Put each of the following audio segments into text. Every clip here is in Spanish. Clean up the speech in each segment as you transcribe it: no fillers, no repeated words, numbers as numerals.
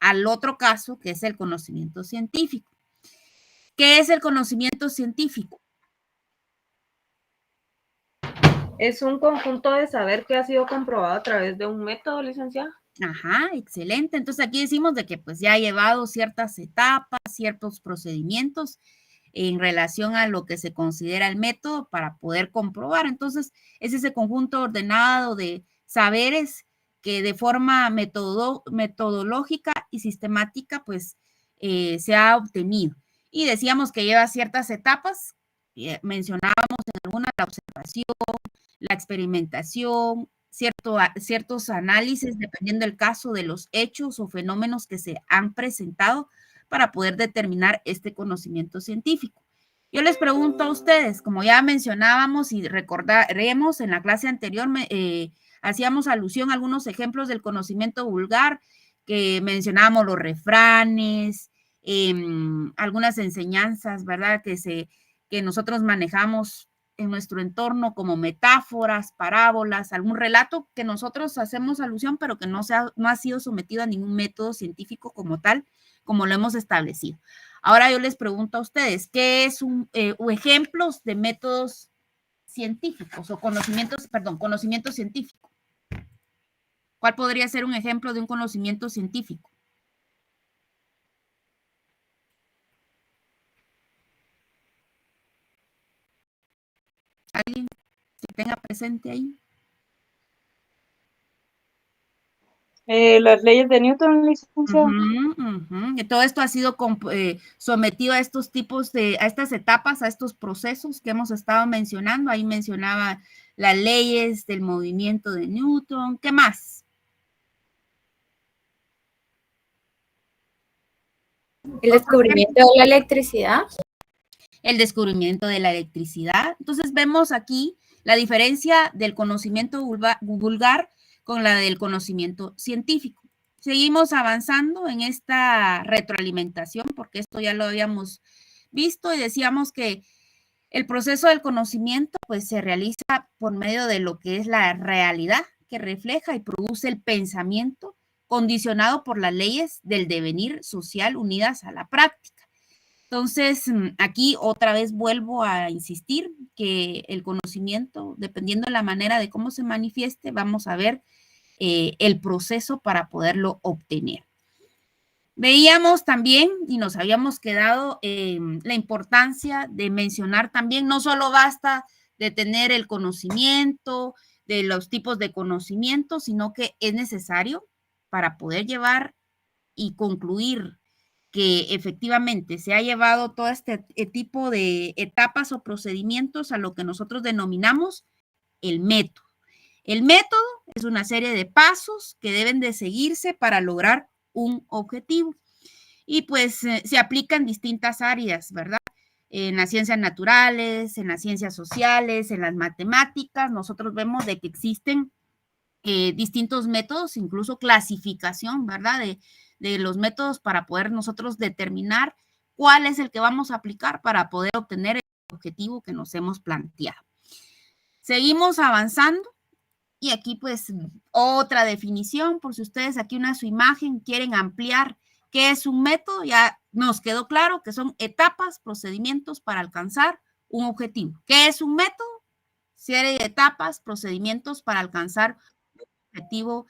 al otro caso, que es el conocimiento científico. ¿Qué es el conocimiento científico? Es un conjunto de saber que ha sido comprobado a través de un método, licenciada. Ajá, excelente. Entonces aquí decimos de que pues ya ha llevado ciertas etapas, ciertos procedimientos en relación a lo que se considera el método para poder comprobar. Entonces es ese conjunto ordenado de saberes que de forma metodológica y sistemática pues se ha obtenido. Y decíamos que lleva ciertas etapas, mencionábamos en alguna la observación, la experimentación, ciertos análisis, dependiendo del caso de los hechos o fenómenos que se han presentado para poder determinar este conocimiento científico. Yo les pregunto a ustedes, como ya mencionábamos y recordaremos en la clase anterior, hacíamos alusión a algunos ejemplos del conocimiento vulgar, que mencionábamos los refranes, algunas enseñanzas, ¿verdad? Que nosotros manejamos en nuestro entorno como metáforas, parábolas, algún relato que nosotros hacemos alusión, pero que no ha sido sometido a ningún método científico como tal, como lo hemos establecido. Ahora yo les pregunto a ustedes, ¿qué es ejemplos de métodos científicos o conocimiento científico? ¿Cuál podría ser un ejemplo de un conocimiento científico? ¿Alguien que tenga presente ahí? Las leyes de Newton, licenciada. Y todo esto ha sido sometido a estos a estas etapas, a estos procesos que hemos estado mencionando. Ahí mencionaba las leyes del movimiento de Newton. ¿Qué más? El descubrimiento de la electricidad. El descubrimiento de la electricidad. Entonces vemos aquí la diferencia del conocimiento vulgar con la del conocimiento científico. Seguimos avanzando en esta retroalimentación, porque esto ya lo habíamos visto y decíamos que el proceso del conocimiento pues se realiza por medio de lo que es la realidad que refleja y produce el pensamiento condicionado por las leyes del devenir social unidas a la práctica. Entonces, aquí otra vez vuelvo a insistir que el conocimiento, dependiendo de la manera de cómo se manifieste, vamos a ver el proceso para poderlo obtener. Veíamos también y nos habíamos quedado la importancia de mencionar también, no solo basta de tener el conocimiento, de los tipos de conocimiento, sino que es necesario para poder llevar y concluir que efectivamente se ha llevado todo este tipo de etapas o procedimientos a lo que nosotros denominamos el método. El método es una serie de pasos que deben de seguirse para lograr un objetivo. Y pues se aplica en distintas áreas, ¿verdad? En las ciencias naturales, en las ciencias sociales, en las matemáticas, nosotros vemos de que existen distintos métodos, incluso clasificación, ¿verdad? De los métodos para poder nosotros determinar cuál es el que vamos a aplicar para poder obtener el objetivo que nos hemos planteado. Seguimos avanzando y aquí pues otra definición, por si ustedes aquí una su imagen quieren ampliar qué es un método, ya nos quedó claro que son etapas, procedimientos para alcanzar un objetivo. ¿Qué es un método? Serie de etapas, procedimientos para alcanzar un objetivo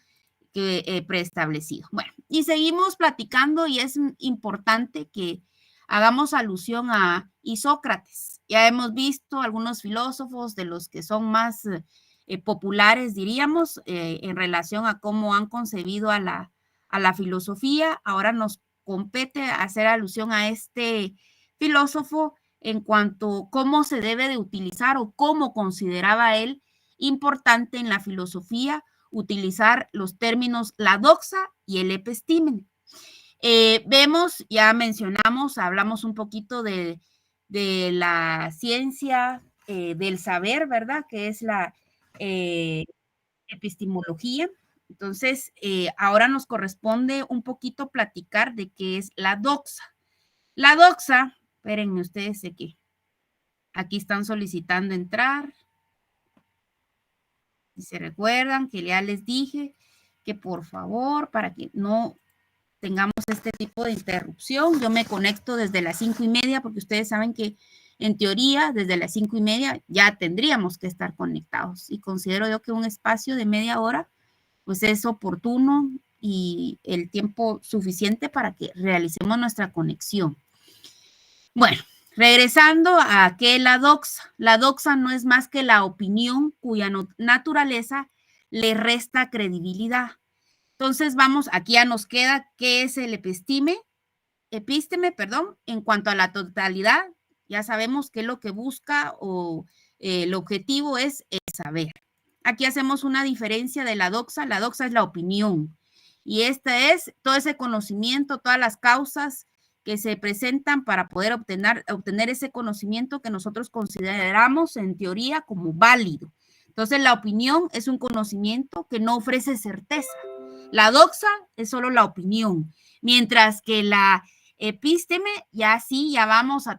preestablecido. Bueno, y seguimos platicando y es importante que hagamos alusión a Isócrates. Ya hemos visto algunos filósofos de los que son más populares, diríamos, en relación a cómo han concebido a la filosofía. Ahora nos compete hacer alusión a este filósofo en cuanto a cómo se debe de utilizar o cómo consideraba él importante en la filosofía utilizar los términos la doxa y el epistímene. Vemos, ya mencionamos, hablamos un poquito de la ciencia del saber, ¿verdad? Que es la epistemología. Entonces, ahora nos corresponde un poquito platicar de qué es la doxa. La doxa, espérenme ustedes, sé que aquí están solicitando entrar. Si se recuerdan que ya les dije que por favor, para que no tengamos este tipo de interrupción. Yo me conecto desde las 5:30 porque ustedes saben que en teoría desde las 5:30 ya tendríamos que estar conectados y considero yo que un espacio de media hora pues es oportuno y el tiempo suficiente para que realicemos nuestra conexión. Bueno, regresando a qué es la doxa. La doxa no es más que la opinión cuya naturaleza le resta credibilidad. Entonces vamos, aquí ya nos queda qué es el epísteme, en cuanto a la totalidad, ya sabemos qué es lo que busca o el objetivo es el saber. Aquí hacemos una diferencia de la doxa es la opinión y esta es todo ese conocimiento, todas las causas que se presentan para poder obtener ese conocimiento que nosotros consideramos en teoría como válido. Entonces la opinión es un conocimiento que no ofrece certeza. La doxa es solo la opinión, mientras que la epísteme, ya sí, ya vamos a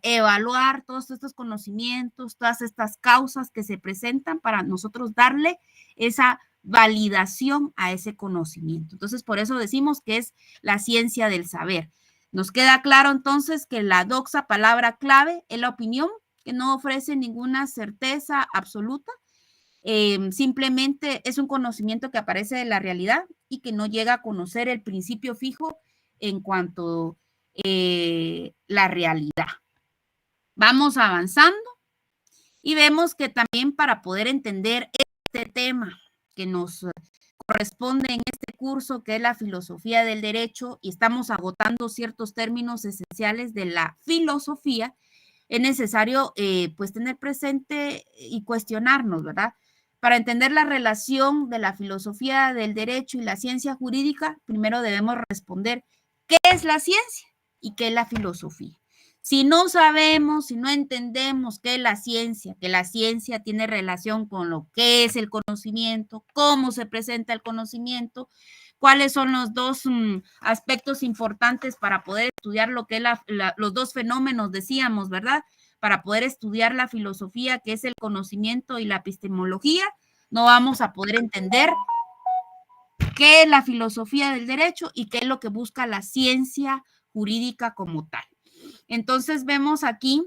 evaluar todos estos conocimientos, todas estas causas que se presentan para nosotros darle esa validación a ese conocimiento. Entonces, por eso decimos que es la ciencia del saber. Nos queda claro entonces que la doxa, palabra clave, es la opinión que no ofrece ninguna certeza absoluta, simplemente es un conocimiento que aparece de la realidad y que no llega a conocer el principio fijo en cuanto la realidad. Vamos avanzando y vemos que también para poder entender este tema que nos corresponde en este curso, que es la filosofía del derecho, y estamos agotando ciertos términos esenciales de la filosofía, es necesario pues tener presente y cuestionarnos, ¿verdad? Para entender la relación de la filosofía del derecho y la ciencia jurídica, primero debemos responder ¿qué es la ciencia y qué es la filosofía? Si no sabemos, si no entendemos qué es la ciencia, que la ciencia tiene relación con lo que es el conocimiento, cómo se presenta el conocimiento, cuáles son los dos aspectos importantes para poder estudiar lo que es los dos fenómenos, decíamos, ¿verdad? Para poder estudiar la filosofía, que es el conocimiento y la epistemología, no vamos a poder entender qué es la filosofía del derecho y qué es lo que busca la ciencia jurídica como tal. Entonces vemos aquí,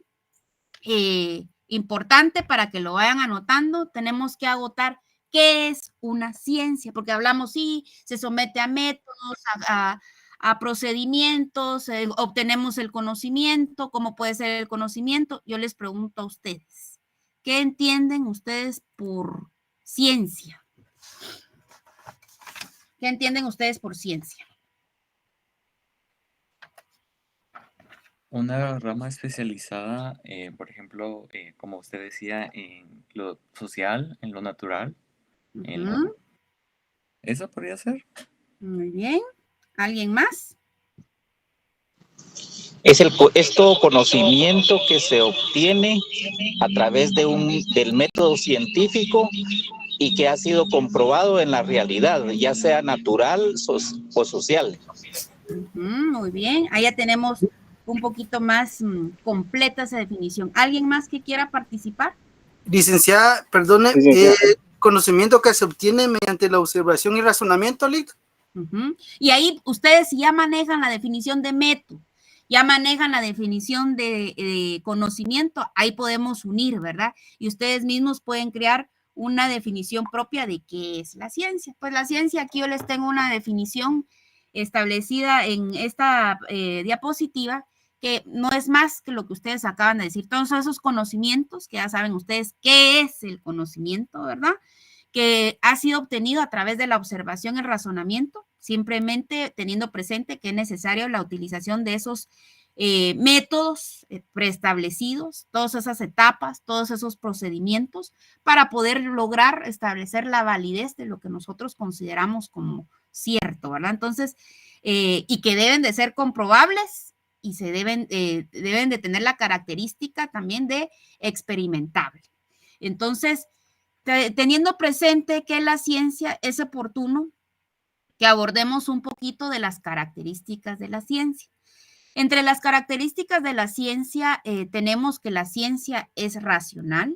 importante para que lo vayan anotando, tenemos que agotar qué es una ciencia, porque hablamos, sí, se somete a métodos, a procedimientos, obtenemos el conocimiento, ¿cómo puede ser el conocimiento? Yo les pregunto a ustedes, ¿qué entienden ustedes por ciencia? ¿Qué entienden ustedes por ciencia? Una rama especializada, por ejemplo, como usted decía, en lo social, en lo natural. ¿Eso podría ser? Muy bien. ¿Alguien más? Es todo conocimiento que se obtiene a través del método científico y que ha sido comprobado en la realidad, ya sea natural o social. Muy bien, ahí ya tenemos un poquito más completa esa definición. ¿Alguien más que quiera participar? Licenciada, perdone, conocimiento que se obtiene mediante la observación y razonamiento, Lic. Y ahí ustedes ya manejan la definición de método, ya manejan la definición de conocimiento, ahí podemos unir, ¿verdad? Y ustedes mismos pueden crear una definición propia de qué es la ciencia. Pues la ciencia, aquí yo les tengo una definición establecida en esta diapositiva, que no es más que lo que ustedes acaban de decir, todos esos conocimientos que ya saben ustedes qué es el conocimiento, ¿verdad? Que ha sido obtenido a través de la observación y el razonamiento, simplemente teniendo presente que es necesario la utilización de esos métodos preestablecidos, todas esas etapas, todos esos procedimientos para poder lograr establecer la validez de lo que nosotros consideramos como cierto, ¿verdad? Entonces, y que deben de ser comprobables y se deben de tener la característica también de experimentable. Entonces, teniendo presente que la ciencia, es oportuno que abordemos un poquito de las características de la ciencia. Entre las características de la ciencia tenemos que la ciencia es racional,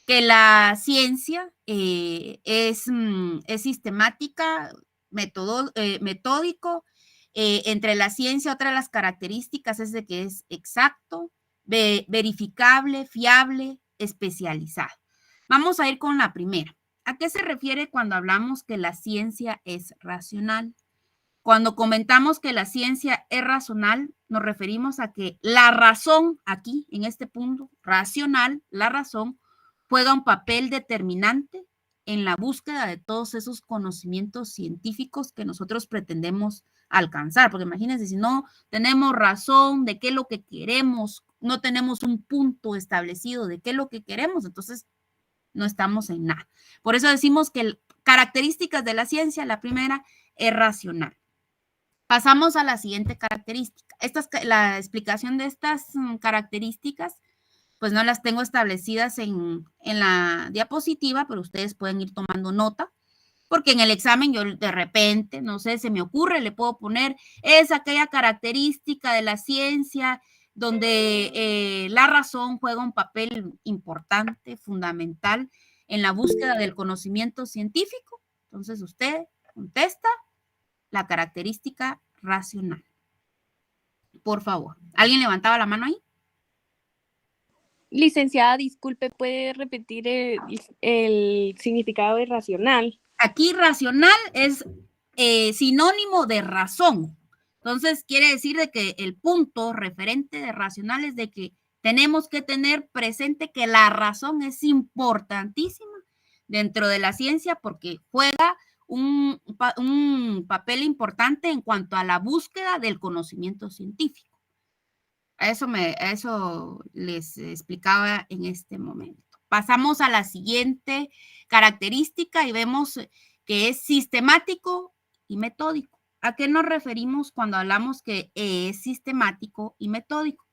que la ciencia es sistemática, metódico. Entre la ciencia, otra de las características es de que es exacto, verificable, fiable, especializado. Vamos a ir con la primera. ¿A qué se refiere cuando hablamos que la ciencia es racional? Cuando comentamos que la ciencia es racional, nos referimos a que la razón, aquí, en este punto, racional, la razón, juega un papel determinante en la búsqueda de todos esos conocimientos científicos que nosotros pretendemos alcanzar. Porque imagínense, si no tenemos razón de qué es lo que queremos, no tenemos un punto establecido de qué es lo que queremos, entonces no estamos en nada. Por eso decimos que características de la ciencia, la primera es racional. Pasamos a la siguiente característica. La explicación de estas características, pues no las tengo establecidas en la diapositiva, pero ustedes pueden ir tomando nota, porque en el examen yo de repente, no sé, se me ocurre, le puedo poner, es aquella característica de la ciencia donde la razón juega un papel importante, fundamental, en la búsqueda del conocimiento científico. Entonces usted contesta la característica racional. Por favor. ¿Alguien levantaba la mano ahí? Licenciada, disculpe, ¿puede repetir el significado de racional? Aquí racional es sinónimo de razón. Entonces quiere decir de que el punto referente de racional es de que tenemos que tener presente que la razón es importantísima dentro de la ciencia porque juega un papel importante en cuanto a la búsqueda del conocimiento científico. Eso les explicaba en este momento. Pasamos a la siguiente característica y vemos que es sistemático y metódico. ¿A qué nos referimos cuando hablamos que es sistemático y metódico?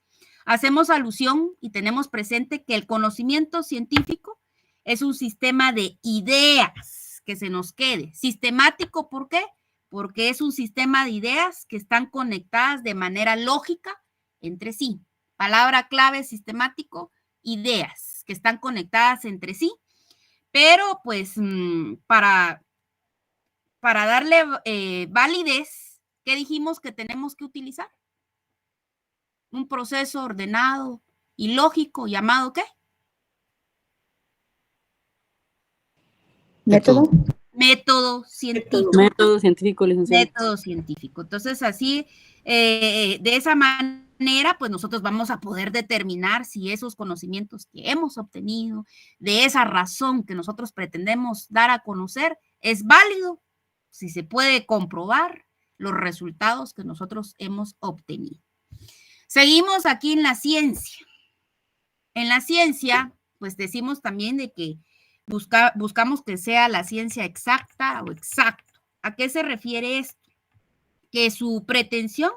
Hacemos alusión y tenemos presente que el conocimiento científico es un sistema de ideas que se nos quede. Sistemático, ¿por qué? Porque es un sistema de ideas que están conectadas de manera lógica entre sí. Palabra clave, sistemático, ideas que están conectadas entre sí, pero pues para darle validez, ¿qué dijimos que tenemos que utilizar? Un proceso ordenado y lógico llamado ¿qué? ¿Método? Método científico. Método científico, licenciado. Método científico. Entonces, así, de esa manera, pues nosotros vamos a poder determinar si esos conocimientos que hemos obtenido, de esa razón que nosotros pretendemos dar a conocer, es válido, si se puede comprobar los resultados que nosotros hemos obtenido. Seguimos aquí en la ciencia. En la ciencia, pues decimos también de que buscamos que sea la ciencia exacta o exacto. ¿A qué se refiere esto? Que su pretensión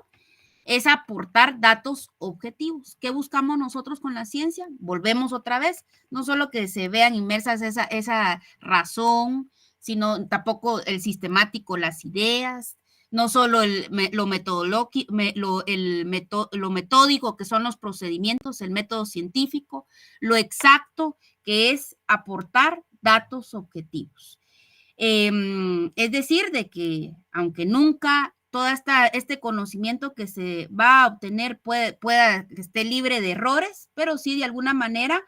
es aportar datos objetivos. ¿Qué buscamos nosotros con la ciencia? Volvemos otra vez, no solo que se vean inmersas esa razón, sino tampoco el sistemático, las ideas, no solo lo metódico, que son los procedimientos, el método científico, lo exacto, que es aportar datos objetivos. Es decir, de que aunque nunca todo este conocimiento que se va a obtener pueda que esté libre de errores, pero sí de alguna manera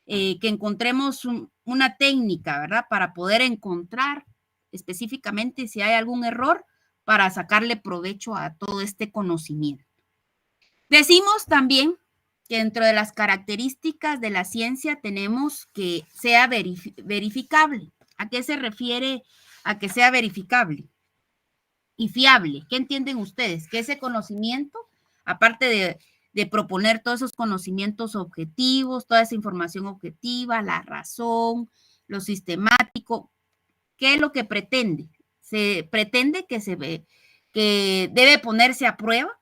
que encontremos una técnica, ¿verdad? Para poder encontrar específicamente si hay algún error para sacarle provecho a todo este conocimiento. Decimos también que dentro de las características de la ciencia tenemos que sea verificable. ¿A qué se refiere a que sea verificable y fiable? ¿Qué entienden ustedes? Que ese conocimiento, aparte de proponer todos esos conocimientos objetivos, toda esa información objetiva, la razón, lo sistemático, ¿qué es lo que pretende? Se pretende que debe ponerse a prueba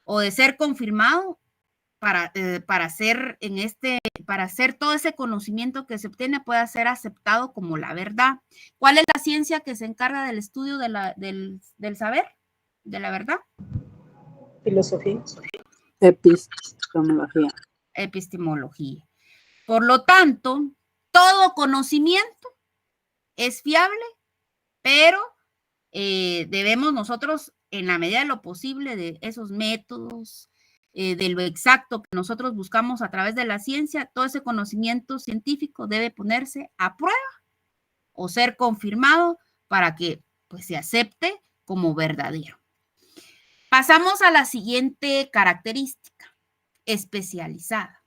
o de ser confirmado para hacer todo ese conocimiento que se obtiene pueda ser aceptado como la verdad. ¿Cuál es la ciencia que se encarga del estudio del saber, de la verdad? Filosofía. Epistemología. Epistemología. Por lo tanto, todo conocimiento es fiable, pero debemos nosotros, en la medida de lo posible, de esos métodos, de lo exacto que nosotros buscamos a través de la ciencia, todo ese conocimiento científico debe ponerse a prueba o ser confirmado para que pues, se acepte como verdadero. Pasamos a la siguiente característica, especializada.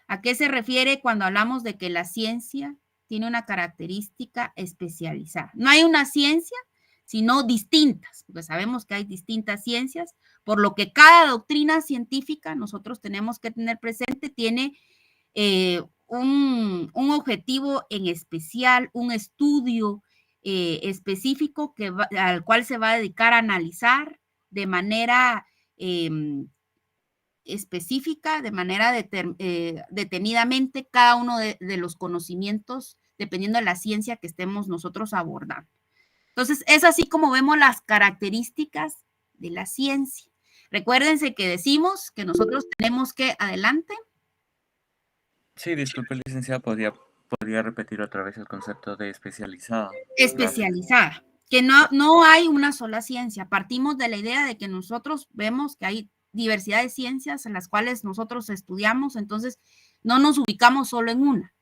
¿A qué se refiere cuando hablamos de que la ciencia tiene una característica especializada? No hay una ciencia, sino distintas, porque sabemos que hay distintas ciencias, por lo que cada doctrina científica nosotros tenemos que tener presente, tiene un objetivo en especial, un estudio específico al cual se va a dedicar a analizar de manera específica, de manera detenidamente cada uno de los conocimientos, dependiendo de la ciencia que estemos nosotros abordando. Entonces, es así como vemos las características de la ciencia. Recuérdense que decimos que nosotros tenemos que, adelante. Sí, disculpe, licenciada, ¿podría repetir otra vez el concepto de especializada? Especializada, que no hay una sola ciencia. Partimos de la idea de que nosotros vemos que hay diversidad de ciencias en las cuales nosotros estudiamos, entonces no nos ubicamos solo en una.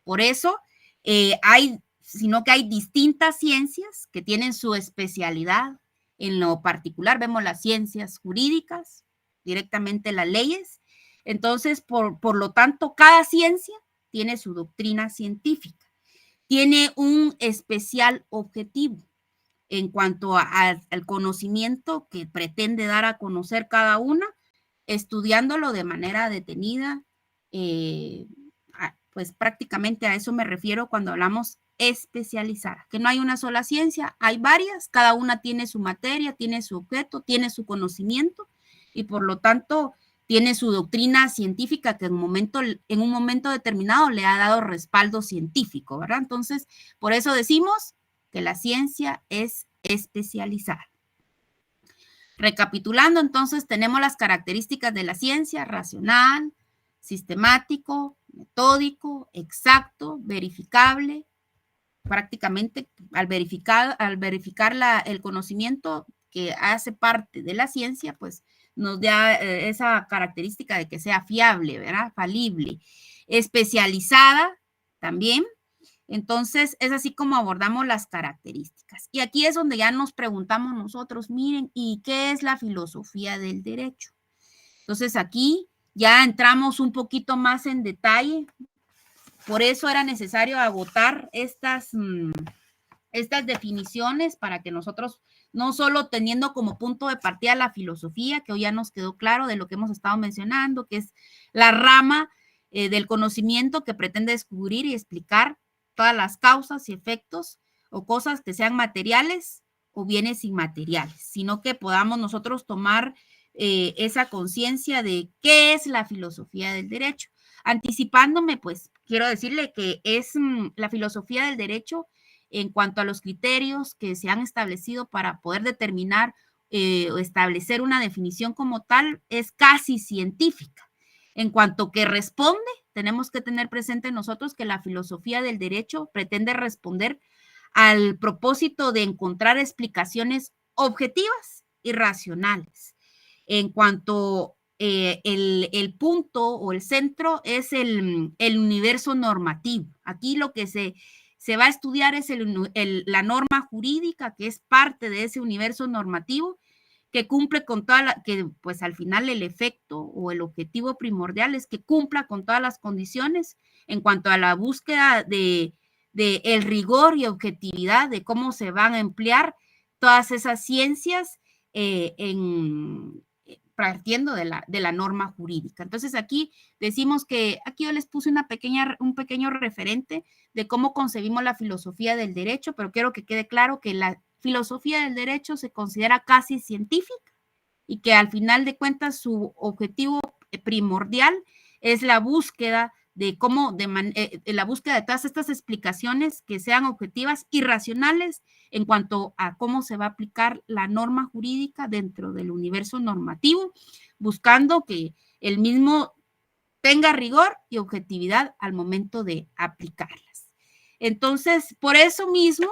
Por eso sino que hay distintas ciencias que tienen su especialidad. En lo particular vemos las ciencias jurídicas, directamente las leyes. Entonces, por lo tanto, cada ciencia tiene su doctrina científica, tiene un especial objetivo en cuanto al conocimiento que pretende dar a conocer cada una, estudiándolo de manera detenida, pues prácticamente a eso me refiero cuando hablamos especializada, que no hay una sola ciencia, hay varias, cada una tiene su materia, tiene su objeto, tiene su conocimiento y por lo tanto tiene su doctrina científica que en un momento determinado le ha dado respaldo científico, ¿verdad? Entonces, por eso decimos que la ciencia es especializada. Recapitulando, entonces, tenemos las características de la ciencia: racional, sistemático, metódico, exacto, verificable. Prácticamente al verificar el conocimiento que hace parte de la ciencia, pues nos da esa característica de que sea fiable, ¿verdad? Falible. Especializada también. Entonces, es así como abordamos las características. Y aquí es donde ya nos preguntamos nosotros, miren, ¿y qué es la filosofía del derecho? Entonces, aquí ya entramos un poquito más en detalle. Por eso era necesario agotar estas definiciones para que nosotros, no solo teniendo como punto de partida la filosofía, que hoy ya nos quedó claro de lo que hemos estado mencionando, que es la rama del conocimiento que pretende descubrir y explicar todas las causas y efectos o cosas que sean materiales o bienes inmateriales, sino que podamos nosotros tomar esa conciencia de qué es la filosofía del derecho. Anticipándome, pues quiero decirle que es la filosofía del derecho en cuanto a los criterios que se han establecido para poder determinar o establecer una definición como tal, es casi científica. En cuanto que responde, tenemos que tener presente nosotros que la filosofía del derecho pretende responder al propósito de encontrar explicaciones objetivas y racionales. En cuanto el punto o el centro es el universo normativo. Aquí lo que se va a estudiar es la norma jurídica, que es parte de ese universo normativo, que cumple con que pues al final el efecto o el objetivo primordial es que cumpla con todas las condiciones en cuanto a la búsqueda de el rigor y objetividad de cómo se van a emplear todas esas ciencias partiendo de la norma jurídica. Entonces aquí decimos que, aquí yo les puse un pequeño referente de cómo concebimos la filosofía del derecho, pero quiero que quede claro que la filosofía del derecho se considera casi científica y que al final de cuentas su objetivo primordial es la búsqueda de la búsqueda de todas estas explicaciones que sean objetivas y racionales en cuanto a cómo se va a aplicar la norma jurídica dentro del universo normativo, buscando que el mismo tenga rigor y objetividad al momento de aplicarlas. Entonces, por eso mismo,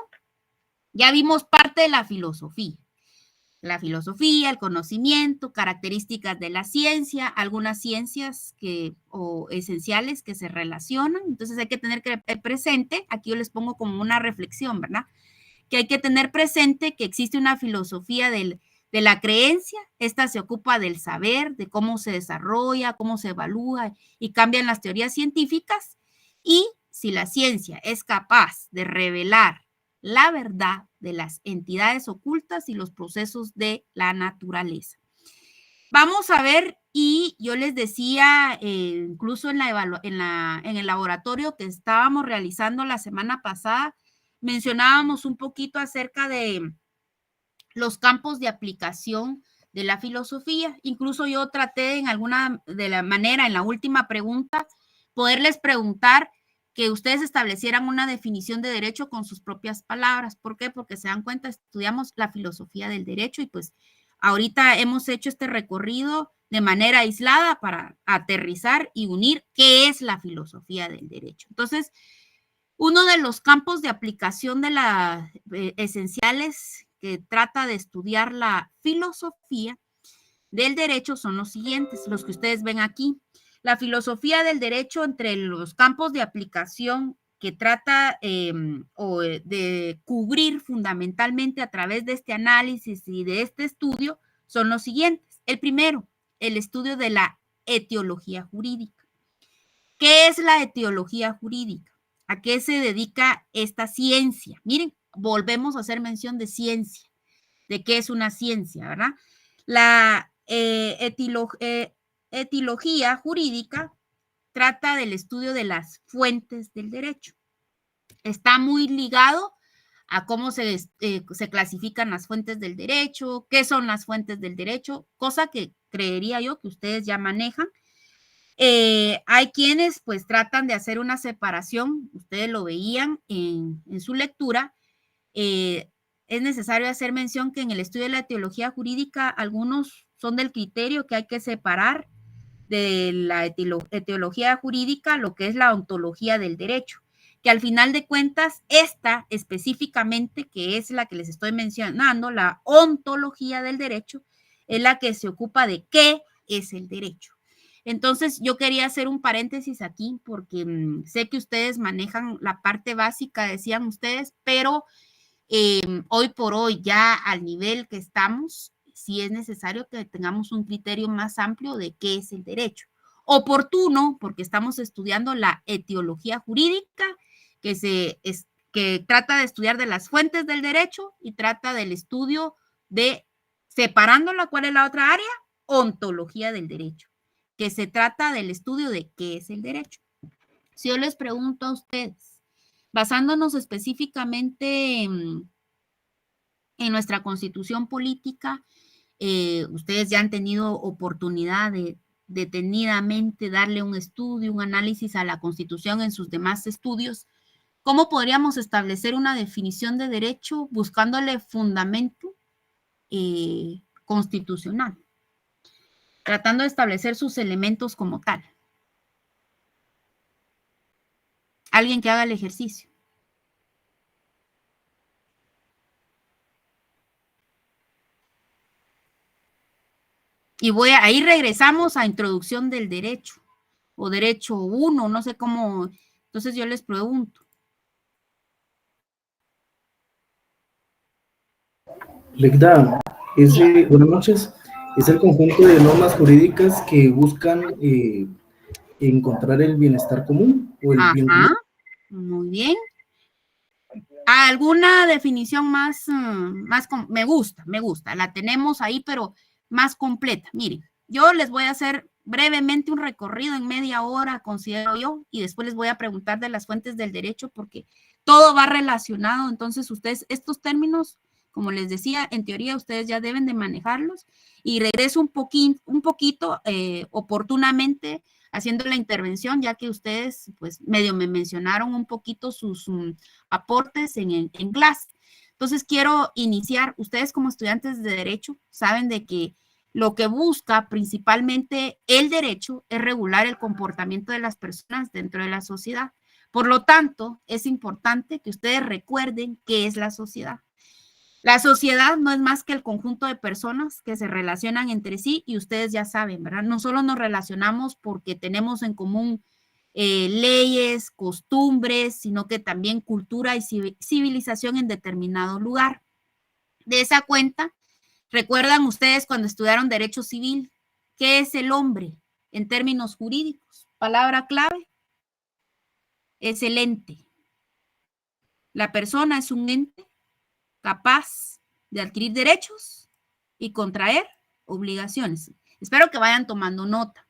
Ya vimos parte de la filosofía. La filosofía, el conocimiento, características de la ciencia, algunas ciencias o esenciales que se relacionan. Entonces hay que tener presente, aquí yo les pongo como una reflexión, ¿verdad? Que hay que tener presente que existe una filosofía de la creencia. Esta se ocupa del saber, de cómo se desarrolla, cómo se evalúa y cambian las teorías científicas. Y si la ciencia es capaz de revelar la verdad de las entidades ocultas y los procesos de la naturaleza. Vamos a ver, y yo les decía, incluso en el laboratorio que estábamos realizando la semana pasada, mencionábamos un poquito acerca de los campos de aplicación de la filosofía. Incluso yo traté en alguna de la manera, en la última pregunta, poderles preguntar que ustedes establecieran una definición de derecho con sus propias palabras. ¿Por qué? Porque se dan cuenta, estudiamos la filosofía del derecho y pues ahorita hemos hecho este recorrido de manera aislada para aterrizar y unir qué es la filosofía del derecho. Entonces, uno de los campos de aplicación de las esenciales que trata de estudiar la filosofía del derecho son los siguientes, los que ustedes ven aquí. La filosofía del derecho, entre los campos de aplicación que trata de cubrir fundamentalmente a través de este análisis y de este estudio, son los siguientes. El primero, el estudio de la etiología jurídica. ¿Qué es la etiología jurídica? ¿A qué se dedica esta ciencia? Miren, volvemos a hacer mención de ciencia, de qué es una ciencia, ¿verdad? La etiología jurídica trata del estudio de las fuentes del derecho. Está muy ligado a cómo se clasifican las fuentes del derecho, qué son las fuentes del derecho, cosa que creería yo que ustedes ya manejan. Hay quienes pues tratan de hacer una separación, ustedes lo veían en su lectura. Es necesario hacer mención que en el estudio de la etiología jurídica algunos son del criterio que hay que separar de la etiología jurídica lo que es la ontología del derecho, que al final de cuentas esta específicamente, que es la que les estoy mencionando, la ontología del derecho, es la que se ocupa de qué es el derecho. Entonces, yo quería hacer un paréntesis aquí porque sé que ustedes manejan la parte básica, decían ustedes, pero hoy por hoy, ya al nivel que estamos, sí es necesario que tengamos un criterio más amplio de qué es el derecho. Oportuno, porque estamos estudiando la etiología jurídica, que trata de estudiar de las fuentes del derecho y trata del estudio de, separándola, ¿cuál es la otra área? Ontología del derecho, que se trata del estudio de qué es el derecho. Si yo les pregunto a ustedes, basándonos específicamente en nuestra constitución política, ustedes ya han tenido oportunidad de detenidamente darle un estudio, un análisis a la Constitución en sus demás estudios. ¿Cómo podríamos establecer una definición de derecho buscándole fundamento constitucional? Tratando de establecer sus elementos como tal. Alguien que haga el ejercicio. Y ahí regresamos a introducción del derecho, o derecho 1, no sé cómo. Entonces yo les pregunto. Legda, buenas noches. Es el conjunto de normas jurídicas que buscan encontrar el bienestar común o el bien común. Muy bien. ¿Alguna definición más, me gusta, la tenemos ahí, pero más completa? Miren, yo les voy a hacer brevemente un recorrido en media hora, considero yo, y después les voy a preguntar de las fuentes del derecho porque todo va relacionado. Entonces ustedes, estos términos, como les decía, en teoría ustedes ya deben de manejarlos, y regreso un poquito oportunamente haciendo la intervención, ya que ustedes pues medio me mencionaron un poquito sus aportes en clase. Entonces quiero iniciar, ustedes como estudiantes de derecho saben de que lo que busca principalmente el derecho es regular el comportamiento de las personas dentro de la sociedad. Por lo tanto, es importante que ustedes recuerden qué es la sociedad. La sociedad no es más que el conjunto de personas que se relacionan entre sí y ustedes ya saben, ¿verdad? No solo nos relacionamos porque tenemos en común leyes, costumbres, sino que también cultura y civilización en determinado lugar. De esa cuenta, ¿recuerdan ustedes cuando estudiaron Derecho Civil? ¿Qué es el hombre en términos jurídicos? Palabra clave, es el ente. La persona es un ente capaz de adquirir derechos y contraer obligaciones. Espero que vayan tomando nota.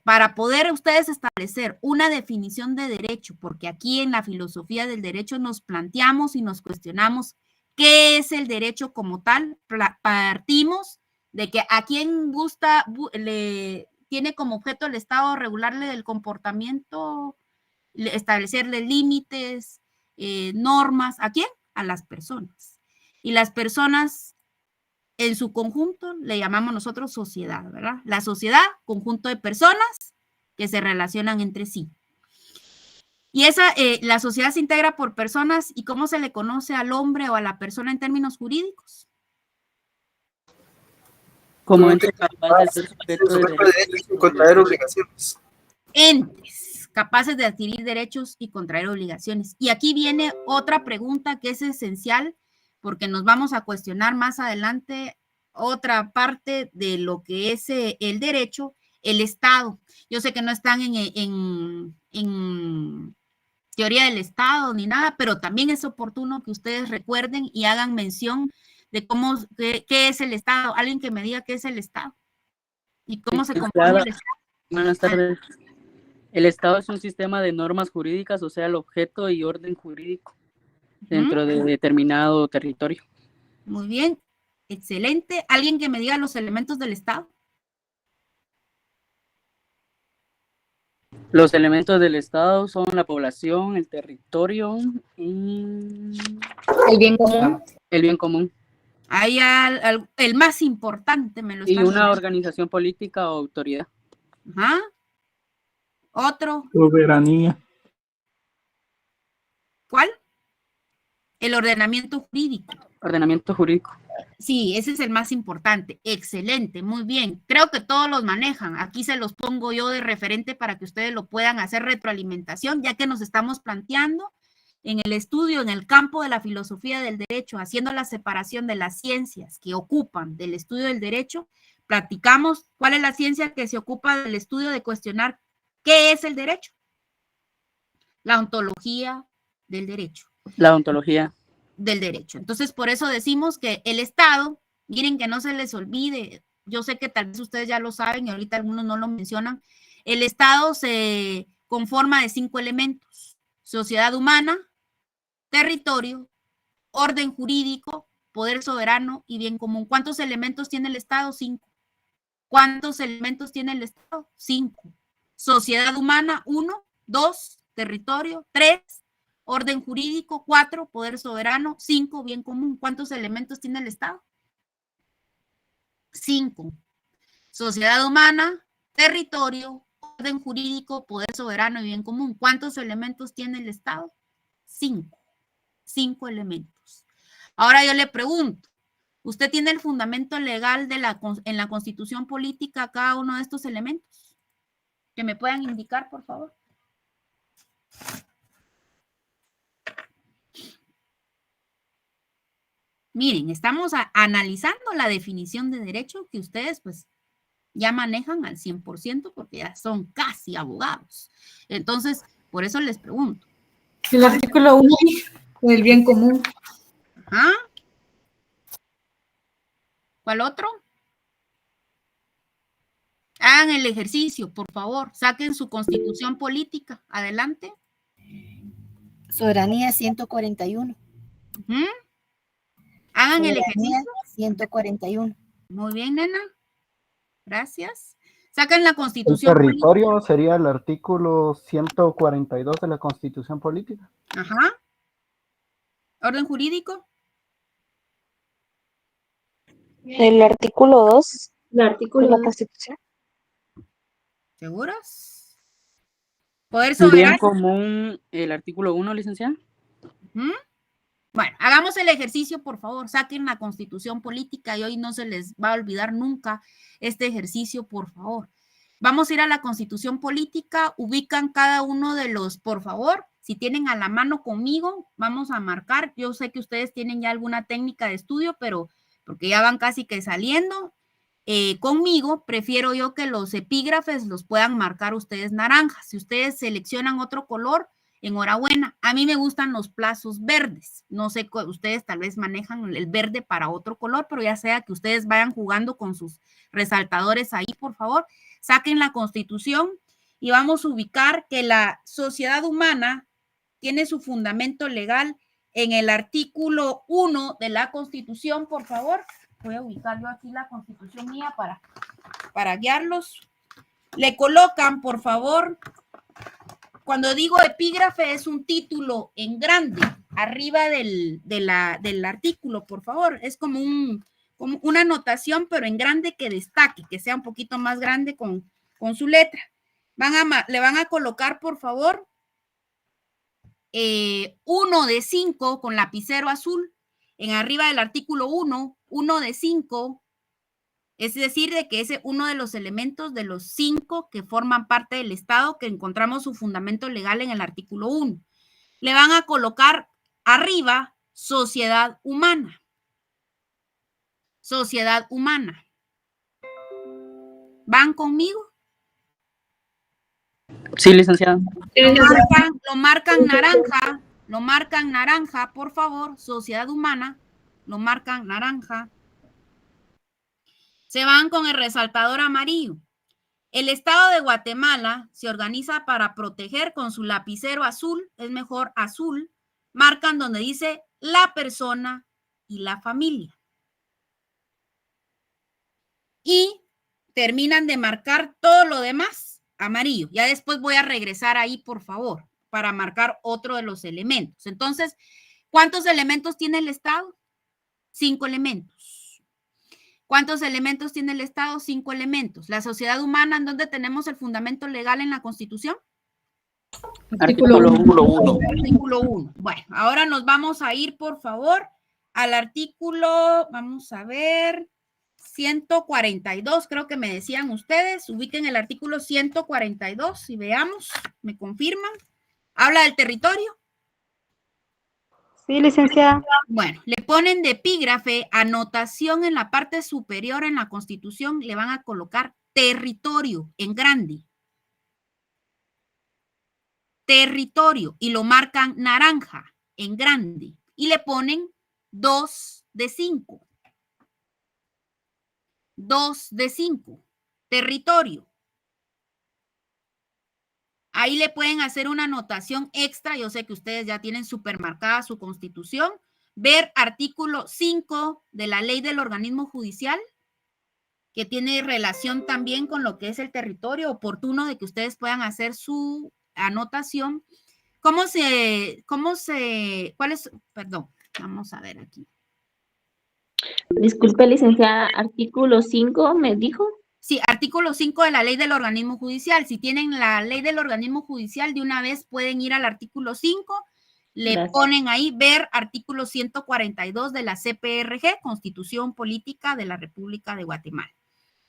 Para poder ustedes establecer una definición de derecho, porque aquí en la filosofía del derecho nos planteamos y nos cuestionamos qué es el derecho como tal, partimos de que a quien gusta, tiene como objeto el Estado regularle el comportamiento, establecerle límites, normas, ¿a quién? A las personas. Y las personas en su conjunto le llamamos nosotros sociedad, ¿verdad? La sociedad, conjunto de personas que se relacionan entre sí. Y la sociedad se integra por personas, ¿y cómo se le conoce al hombre o a la persona en términos jurídicos? Como ente capaz de ser sujeto de derechos y contraer obligaciones. Entes capaces de adquirir derechos y contraer obligaciones. Y aquí viene otra pregunta que es esencial, porque nos vamos a cuestionar más adelante otra parte de lo que es el derecho, el Estado. Yo sé que no están en teoría del Estado ni nada, pero también es oportuno que ustedes recuerden y hagan mención de qué es el Estado. Alguien que me diga qué es el Estado y cómo se compone el Estado. Buenas tardes. El Estado es un sistema de normas jurídicas, o sea, el objeto y orden jurídico dentro de determinado territorio. Muy bien, excelente. ¿Alguien que me diga los elementos del Estado? Los elementos del Estado son la población, el territorio y El bien común. el bien común. Hay el más importante, me lo Y están una diciendo. organización política o autoridad. Ajá. Otro. Soberanía. ¿Cuál? El ordenamiento jurídico. Ordenamiento jurídico. Sí, ese es el más importante. Excelente, muy bien. Creo que todos los manejan. Aquí se los pongo yo de referente para que ustedes lo puedan hacer retroalimentación, ya que nos estamos planteando en el estudio, en el campo de la filosofía del derecho, haciendo la separación de las ciencias que ocupan del estudio del derecho. Platicamos cuál es la ciencia que se ocupa del estudio de cuestionar qué es el derecho. La ontología del derecho. La ontología del derecho. Entonces, por eso decimos que el Estado, miren que no se les olvide, yo sé que tal vez ustedes ya lo saben y ahorita algunos no lo mencionan, el Estado se conforma de 5 elementos: sociedad humana, territorio, orden jurídico, poder soberano y bien común. ¿Cuántos elementos tiene el Estado? 5. ¿Cuántos elementos tiene el Estado? 5. Sociedad humana, 1, 2, territorio, 3, orden jurídico, 4, poder soberano, 5, bien común. ¿Cuántos elementos tiene el Estado? 5. Sociedad humana, territorio, orden jurídico, poder soberano y bien común. ¿Cuántos elementos tiene el Estado? 5. 5 elementos. Ahora yo le pregunto, ¿usted tiene el fundamento legal en la Constitución política cada uno de estos elementos? ¿Que me puedan indicar, por favor? Miren, estamos analizando la definición de derecho que ustedes pues ya manejan al 100% porque ya son casi abogados. Entonces, por eso les pregunto. El artículo 1 del bien común. Ajá. ¿Cuál otro? Hagan el ejercicio, por favor. Saquen su constitución política. Adelante. Soberanía 141. Hagan el ejercicio. 141. Muy bien, nena. Gracias. Saquen la constitución El territorio política. sería el artículo 142 de la Constitución Política. Ajá. Orden jurídico. El artículo 2 El artículo de la 2. Constitución. ¿Seguros? Poder bien soberano. común, el artículo 1, licenciada. Bueno, hagamos el ejercicio, por favor, saquen la Constitución Política y hoy no se les va a olvidar nunca este ejercicio, por favor. Vamos a ir a la Constitución Política, ubican cada uno de los, por favor, si tienen a la mano conmigo, vamos a marcar. Yo sé que ustedes tienen ya alguna técnica de estudio, pero porque ya van casi que saliendo conmigo, prefiero yo que los epígrafes los puedan marcar ustedes naranjas. Si ustedes seleccionan otro color, enhorabuena. A mí me gustan los plazos verdes. No sé, ustedes tal vez manejan el verde para otro color, pero ya sea que ustedes vayan jugando con sus resaltadores ahí, por favor. Saquen la Constitución y vamos a ubicar que la sociedad humana tiene su fundamento legal en el artículo 1 de la Constitución, por favor. Voy a ubicar yo aquí la Constitución mía para guiarlos. Le colocan, por favor, cuando digo epígrafe es un título en grande, arriba del artículo, por favor. Es como una anotación, pero en grande que destaque, que sea un poquito más grande con su letra. Le van a colocar, por favor, 1 de 5 con lapicero azul. En arriba del artículo 1, 1 de 5, es decir, de que es uno de los elementos de los 5 que forman parte del Estado, que encontramos su fundamento legal en el artículo 1. Le van a colocar arriba sociedad humana. Sociedad humana. ¿Van conmigo? Sí, licenciada. Lo marcan naranja. Lo marcan naranja, por favor. Sociedad humana. Lo marcan naranja. Se van con el resaltador amarillo. El Estado de Guatemala se organiza para proteger con su lapicero azul, es mejor azul, marcan donde dice la persona y la familia. Y terminan de marcar todo lo demás amarillo. Ya después voy a regresar ahí, por favor, para marcar otro de los elementos. Entonces, ¿cuántos elementos tiene el Estado? 5 elementos. ¿Cuántos elementos tiene el Estado? 5 elementos. La sociedad humana, ¿en dónde tenemos el fundamento legal en la Constitución? Artículo 1. Artículo 1. Bueno, ahora nos vamos a ir, por favor, al artículo, vamos a ver, 142, creo que me decían ustedes. Ubiquen el artículo 142 y veamos, me confirman. ¿Habla del territorio? Sí, licenciada. Bueno, le ponen de epígrafe, anotación en la parte superior en la Constitución, le van a colocar territorio en grande. Territorio, y lo marcan naranja en grande, y le ponen 2 de 5. 2 de 5. Territorio. Ahí le pueden hacer una anotación extra. Yo sé que ustedes ya tienen supermarcada su Constitución. Ver artículo 5 de la ley del organismo judicial, que tiene relación también con lo que es el territorio, oportuno de que ustedes puedan hacer su anotación. Perdón, vamos a ver aquí. Disculpe, licenciada, artículo 5, ¿me dijo? Sí, artículo 5 de la ley del organismo judicial. Si tienen la ley del organismo judicial, de una vez pueden ir al artículo 5, le Gracias. ponen ahí, ver artículo 142 de la CPRG, Constitución Política de la República de Guatemala.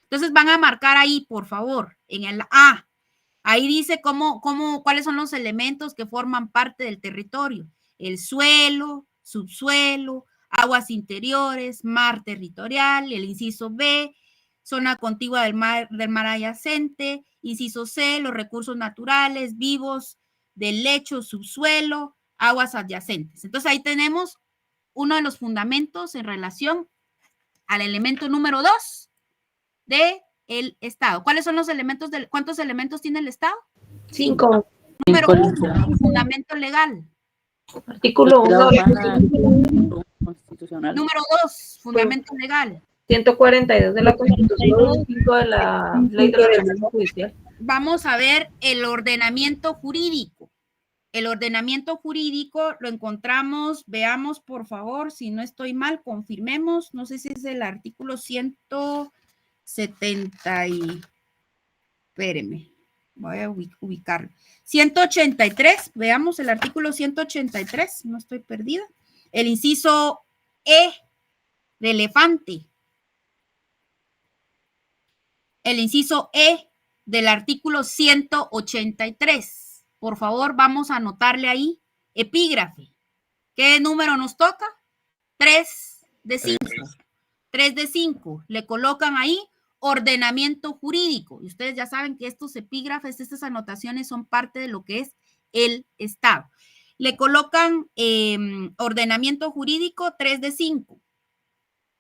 Entonces van a marcar ahí, por favor, en el A. Ahí dice cuáles son los elementos que forman parte del territorio. El suelo, subsuelo, aguas interiores, mar territorial, el inciso B, zona contigua del mar adyacente, inciso C, los recursos naturales, vivos, del lecho, subsuelo, aguas adyacentes. Entonces ahí tenemos uno de los fundamentos en relación al elemento número 2 del Estado. ¿Cuáles son los elementos? ¿Cuántos elementos tiene el Estado? 5. Número 1, fundamento legal. Artículo 1. Constitucional. Número 2, fundamento legal. 142 de la Constitución, 5 de la Ley del Organismo Judicial. Vamos a ver el ordenamiento jurídico. El ordenamiento jurídico lo encontramos, veamos por favor, si no estoy mal, confirmemos, no sé si es el artículo 170 y... Espérenme, voy a ubicarlo. 183, veamos el artículo 183, no estoy perdida. El inciso E de elefante. El inciso E del artículo 183. Por favor, vamos a anotarle ahí. Epígrafe. ¿Qué número nos toca? 3 de 5. 3 de 5. Le colocan ahí ordenamiento jurídico. Y ustedes ya saben que estos epígrafes, estas anotaciones son parte de lo que es el Estado. Le colocan ordenamiento jurídico 3 de 5.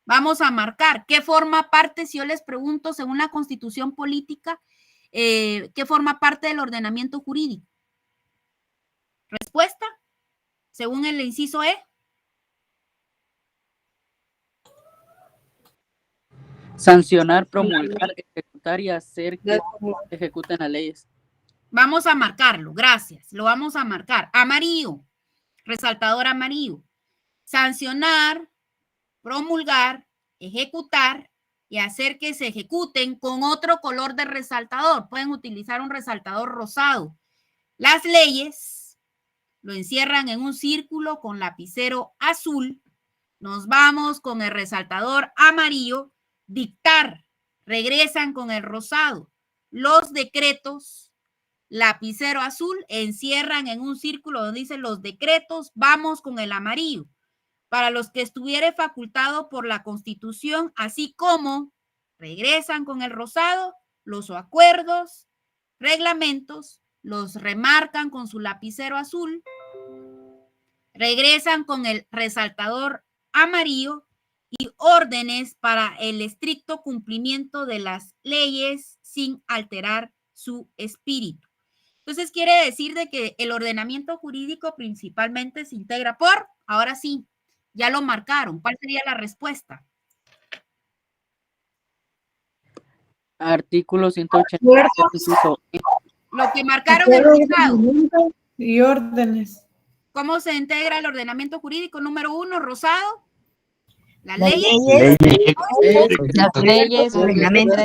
Vamos a marcar qué forma parte, si yo les pregunto, según la Constitución política, qué forma parte del ordenamiento jurídico. Respuesta, según el inciso E. Sancionar, promulgar, ejecutar y hacer que se ejecuten las leyes. Vamos a marcarlo, gracias. Lo vamos a marcar. Amarillo, resaltador amarillo. Sancionar, promulgar, ejecutar y hacer que se ejecuten con otro color de resaltador. Pueden utilizar un resaltador rosado. Las leyes lo encierran en un círculo con lapicero azul. Nos vamos con el resaltador amarillo. Dictar, regresan con el rosado. Los decretos, lapicero azul, encierran en un círculo donde dicen los decretos. Vamos con el amarillo. Para los que estuviere facultado por la Constitución, así como regresan con el rosado, los acuerdos, reglamentos, los remarcan con su lapicero azul, regresan con el resaltador amarillo y órdenes para el estricto cumplimiento de las leyes sin alterar su espíritu. Entonces quiere decir de que el ordenamiento jurídico principalmente se integra por, ahora sí, ya lo marcaron. ¿Cuál sería la respuesta? Artículo 180. Lo que marcaron el rosado. Y órdenes. ¿Cómo se integra el ordenamiento jurídico? Número 1, rosado. Las Las leyes. Las leyes, reglamentos,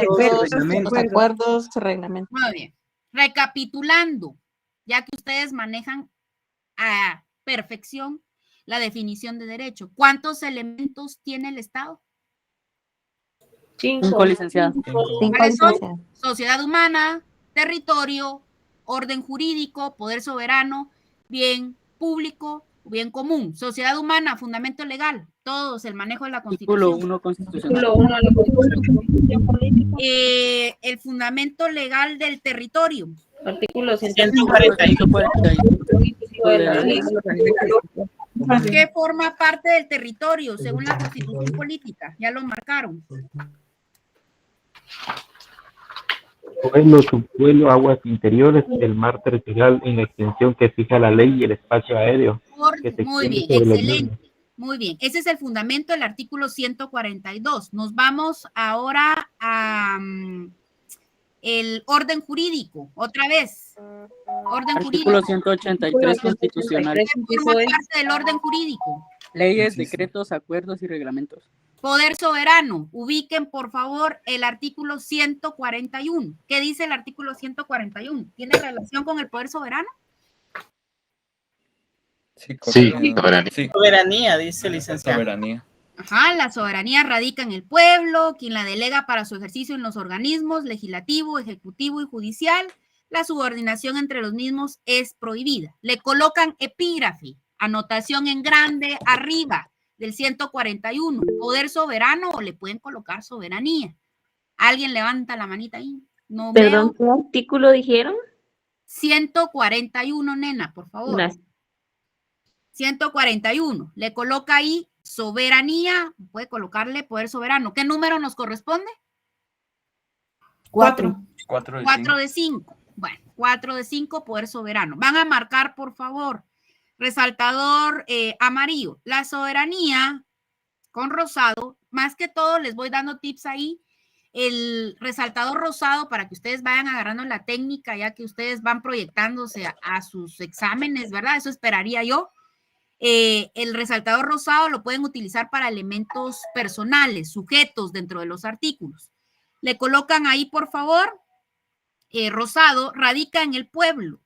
acuerdos, reglamentos. Muy bien. Recapitulando, ya que ustedes manejan a perfección la definición de derecho. ¿Cuántos elementos tiene el Estado? 5, licenciada. ¿Cuáles son? Sociedad humana, territorio, orden jurídico, poder soberano, bien público, bien común. Sociedad humana, fundamento legal, todos, el manejo de la Constitución. Artículo 1 constitucional. El fundamento legal del territorio. Artículo 141. ¿Qué forma parte del territorio según la Constitución política? Ya lo marcaron. Suelo, subsuelo, aguas interiores, el mar territorial en la extensión que fija la ley y el espacio aéreo. Muy bien, excelente. Muy bien, ese es el fundamento del artículo 142. Nos vamos ahora a el orden jurídico, otra vez. Orden Artículo jurídico. 183 constitucional. ¿Qué forma parte del orden jurídico? Leyes, decretos, acuerdos y reglamentos. Poder soberano. Ubiquen, por favor, el artículo 141. ¿Qué dice el artículo 141? ¿Tiene relación con el poder soberano? Sí, soberanía. Sí. Soberanía, dice licenciada. Soberanía. Ajá, la soberanía radica en el pueblo, quien la delega para su ejercicio en los organismos legislativo, ejecutivo y judicial. La subordinación entre los mismos es prohibida. Le colocan epígrafe, anotación en grande arriba del 141, poder soberano, o le pueden colocar soberanía. ¿Alguien levanta la manita ahí? No Perdón, veo. ¿qué artículo dijeron? 141, nena, por favor. Gracias. 141, le coloca ahí soberanía, puede colocarle poder soberano. ¿Qué número nos corresponde? 4. 4 de 5. Bueno, 4 de 5, poder soberano. Van a marcar, por favor, resaltador amarillo. La soberanía con rosado, más que todo les voy dando tips ahí. El resaltador rosado para que ustedes vayan agarrando la técnica, ya que ustedes van proyectándose a sus exámenes, ¿verdad? Eso esperaría yo. El resaltador rosado lo pueden utilizar para elementos personales, sujetos dentro de los artículos. Le colocan ahí, por favor, rosado, radica en el pueblo,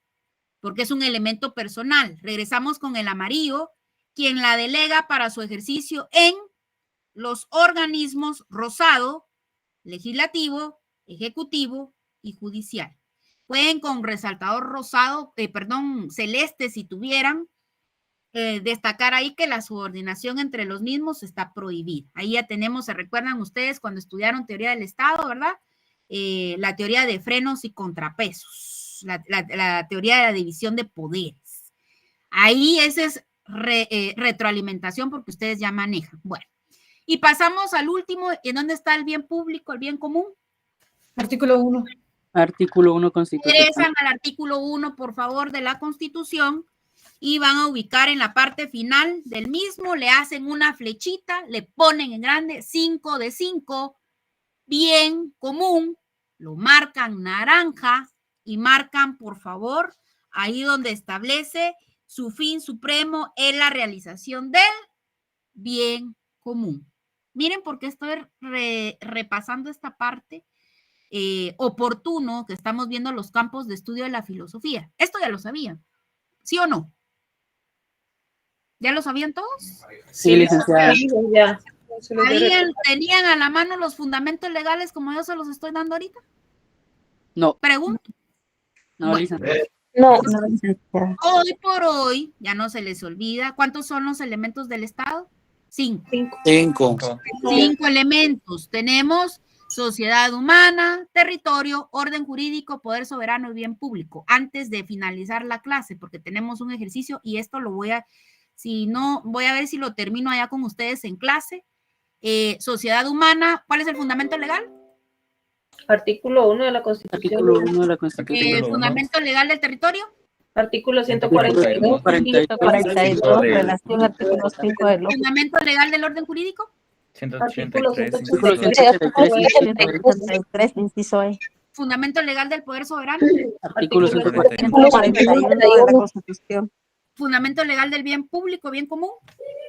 porque es un elemento personal. Regresamos con el amarillo, quien la delega para su ejercicio en los organismos rosado, legislativo, ejecutivo y judicial. Pueden con resaltador rosado, celeste si tuvieran, destacar ahí que la subordinación entre los mismos está prohibida. Ahí ya tenemos, se recuerdan ustedes cuando estudiaron teoría del Estado, ¿verdad? La teoría de frenos y contrapesos, la teoría de la división de poderes. Ahí esa es retroalimentación porque ustedes ya manejan. Bueno, y pasamos al último, ¿en dónde está el bien público, el bien común? Artículo 1. Artículo 1 Constitución. Regresan al artículo 1, por favor, de la Constitución y van a ubicar en la parte final del mismo, le hacen una flechita, le ponen en grande 5 de 5, bien común, lo marcan naranja y marcan, por favor, ahí donde establece su fin supremo es la realización del bien común. Miren por qué estoy repasando esta parte oportuno que estamos viendo los campos de estudio de la filosofía. Esto ya lo sabían, ¿sí o no? ¿Ya lo sabían todos? Sí, licenciada. ¿Tenían a la mano los fundamentos legales como yo se los estoy dando ahorita? No. Pregunto. No, Bueno. licenciada. No. Hoy por hoy, ya no se les olvida, ¿cuántos son los elementos del Estado? 5. 5. 5 elementos. Tenemos sociedad humana, territorio, orden jurídico, poder soberano y bien público. Antes de finalizar la clase, porque tenemos un ejercicio y esto lo voy a, si no, voy a ver si lo termino allá con ustedes en clase. Sociedad humana, ¿cuál es el fundamento legal? Artículo 1 de la Constitución. Artículo 1 de la Constitución. Fundamento legal del territorio. Artículo 142. 142, relación al artículo 5 del Fundamento legal del orden jurídico. 183. 183, inciso E. Fundamento legal del poder soberano. Artículo 141 de la Constitución. Fundamento legal del bien público, bien común.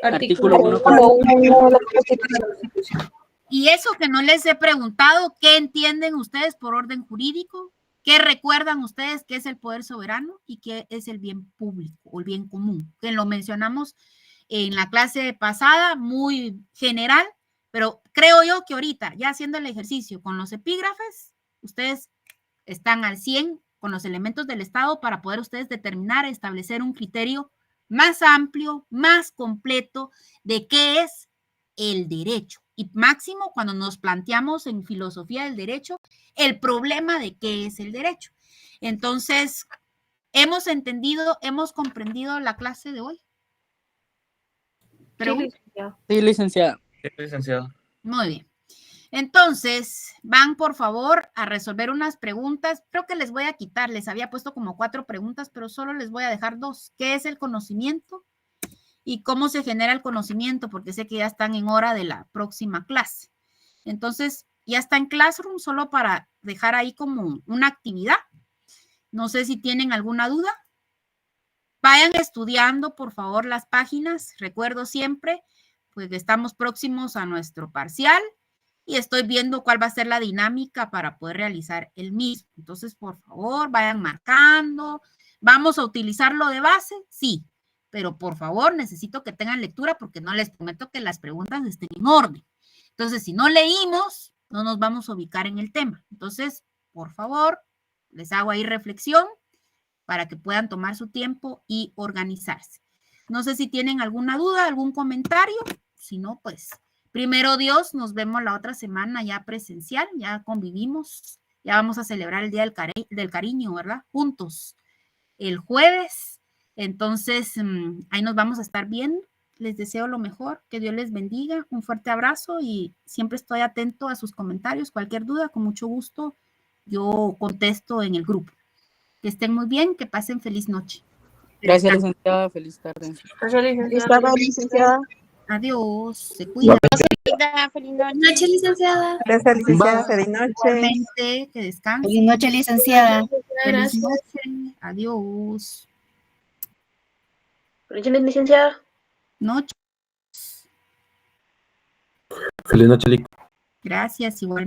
Artículo 1 de la Constitución. Y eso que no les he preguntado, ¿qué entienden ustedes por orden jurídico? ¿Qué recuerdan ustedes que es el poder soberano y qué es el bien público o el bien común? Que lo mencionamos en la clase pasada, muy general, pero creo yo que ahorita, ya haciendo el ejercicio con los epígrafes, ustedes están al 100 con los elementos del Estado para poder ustedes determinar, establecer un criterio más amplio, más completo de qué es el derecho. Y máximo cuando nos planteamos en filosofía del derecho el problema de qué es el derecho. Entonces, ¿hemos entendido, hemos comprendido la clase de hoy? Sí, licenciada. Sí, licenciado. Muy bien. Entonces, van por favor a resolver unas preguntas. Creo que les voy a quitar, les había puesto como 4 preguntas, pero solo les voy a dejar 2. ¿Qué es el conocimiento? Y cómo se genera el conocimiento, porque sé que ya están en hora de la próxima clase. Entonces, ya está en Classroom, solo para dejar ahí como una actividad. No sé si tienen alguna duda. Vayan estudiando, por favor, las páginas. Recuerdo siempre, pues que estamos próximos a nuestro parcial y estoy viendo cuál va a ser la dinámica para poder realizar el mismo. Entonces, por favor, vayan marcando. ¿Vamos a utilizarlo de base? Sí. Pero por favor, necesito que tengan lectura porque no les prometo que las preguntas estén en orden. Entonces, si no leímos, no nos vamos a ubicar en el tema. Entonces, por favor, les hago ahí reflexión para que puedan tomar su tiempo y organizarse. No sé si tienen alguna duda, algún comentario. Si no, pues, primero Dios, nos vemos la otra semana ya presencial, ya convivimos, ya vamos a celebrar el Día del Cariño, ¿verdad? Juntos, el jueves. Entonces, ahí nos vamos a estar viendo. Les deseo lo mejor, que Dios les bendiga, un fuerte abrazo y siempre estoy atento a sus comentarios. Cualquier duda, con mucho gusto, yo contesto en el grupo. Que estén muy bien, que pasen feliz noche. Gracias, licenciada. Feliz tarde. Feliz tarde, licenciada. Adiós, se cuidan. Feliz noche, licenciada. Gracias, licenciada. Feliz noche. Igualmente, que descansen. Feliz noche, licenciada. Feliz noche. Adiós. Feliz noche, licenciada. Noche. Feliz noche, Lic. Gracias, igual.